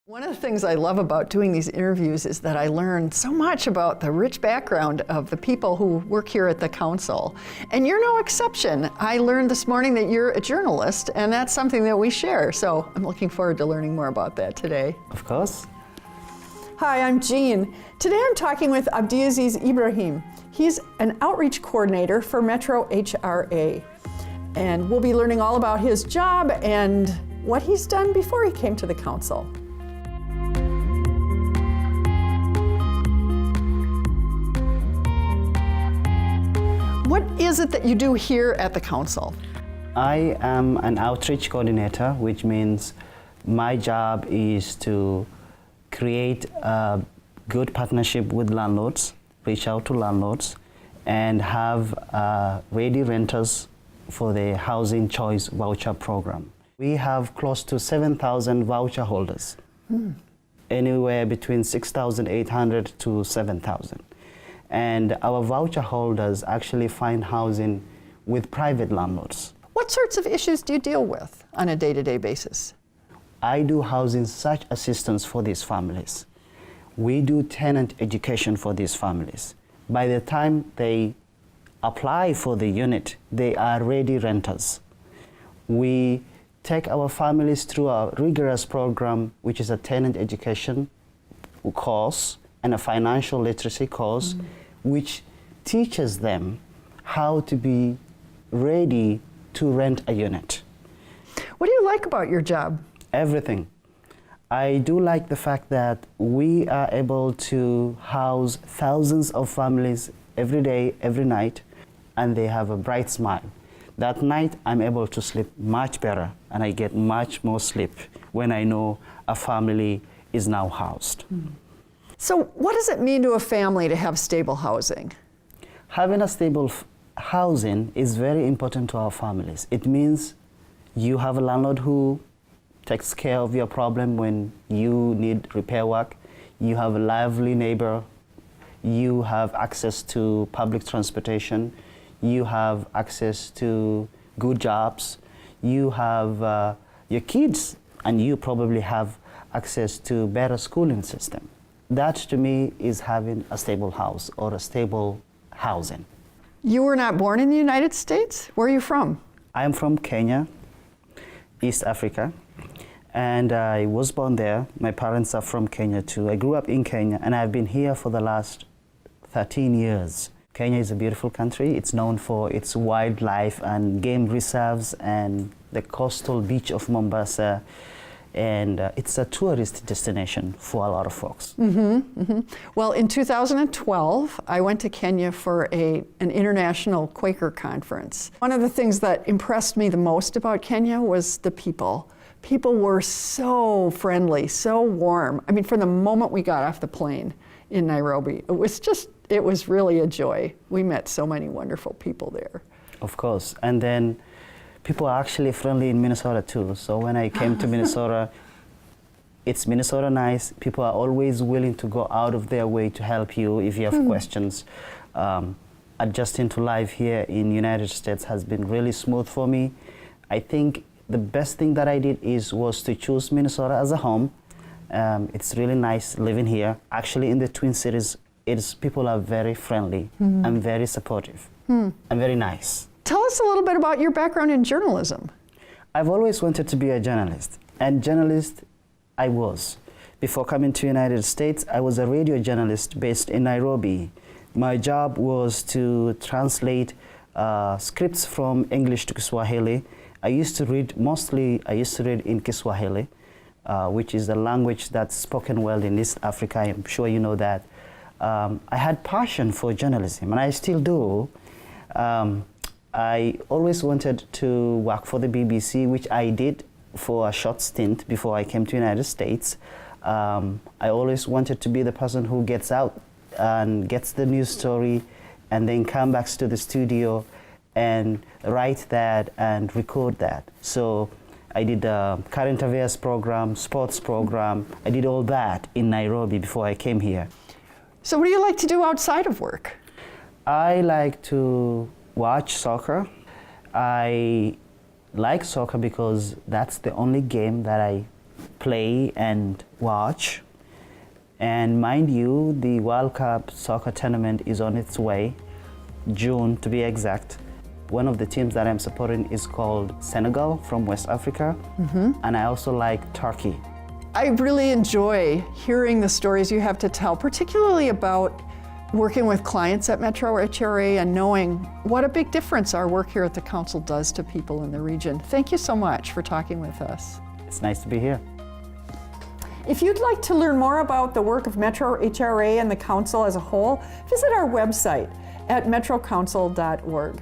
One of the things I love about doing these interviews is that I learn so much about the rich background of the people who work here at the council. And you're no exception. I learned this morning that you're a journalist, and that's something that we share. So I'm looking forward to learning more about that today. Of course. Hi, I'm Jean. Today I'm talking with Abdiaziz Ibrahim. He's an outreach coordinator for Metro HRA. And we'll be learning all about his job and what he's done before he came to the council. What is it that you do here at the council? I am an outreach coordinator, which means my job is to create a good partnership with landlords, reach out to landlords, and have ready renters for the Housing Choice Voucher Program. We have close to 7,000 voucher holders, anywhere between 6,800 to 7,000. And our voucher holders actually find housing with private landlords. What sorts of issues do you deal with on a day-to-day basis? I do housing search assistance for these families. We do tenant education for these families. By the time they apply for the unit, they are ready renters. We take our families through a rigorous program, which is a tenant education course and a financial literacy course, which teaches them how to be ready to rent a unit. What do you like about your job? Everything. I do like the fact that we are able to house thousands of families every day, every night, and they have a bright smile. That night, I'm able to sleep much better, and I get much more sleep when I know a family is now housed. So what does it mean to a family to have stable housing? Having a stable housing is very important to our families. It means you have a landlord who takes care of your problem when you need repair work. You have a lively neighbor. You have access to public transportation. You have access to good jobs. You have your kids, and you probably have access to better schooling system. That to me is having a stable house or a stable housing. You were not born in the United States? Where are you from? I'm from Kenya, East Africa, and I was born there. My parents are from Kenya too. I grew up in Kenya, and I've been here for the last 13 years. Kenya is a beautiful country. It's known for its wildlife and game reserves and the coastal beach of Mombasa. And it's a tourist destination for a lot of folks. Well, in 2012, I went to Kenya for an international Quaker conference. One of the things that impressed me the most about Kenya was the people. People were so friendly, so warm. I mean, from the moment we got off the plane in Nairobi, it was really a joy. We met so many wonderful people there. Of course. And then people are actually friendly in Minnesota too. So when I came to Minnesota, it's Minnesota nice. People are always willing to go out of their way to help you if you have questions. Adjusting to life here in United States has been really smooth for me. I think the best thing that I did was to choose Minnesota as a home. It's really nice living here. Actually, in the Twin Cities, people are very friendly and very supportive and very nice. Tell us a little bit about your background in journalism. I've always wanted to be a journalist, and journalist I was. Before coming to United States, I was a radio journalist based in Nairobi. My job was to translate scripts from English to Kiswahili. I used to read in Kiswahili, which is the language that's spoken well in East Africa. I'm sure you know that. I had passion for journalism, and I still do. I always wanted to work for the BBC, which I did for a short stint before I came to the United States. I always wanted to be the person who gets out and gets the news story and then come back to the studio and write that and record that. So I did a current affairs program, sports program. I did all that in Nairobi before I came here. So what do you like to do outside of work? I like to watch soccer. I like soccer because that's the only game that I play and watch. And mind you, the World Cup soccer tournament is on its way, June to be exact. One of the teams that I'm supporting is called Senegal from West Africa, and I also like Turkey. I really enjoy hearing the stories you have to tell, particularly about working with clients at Metro HRA and knowing what a big difference our work here at the Council does to people in the region. Thank you so much for talking with us. It's nice to be here. If you'd like to learn more about the work of Metro HRA and the Council as a whole, visit our website at metrocouncil.org.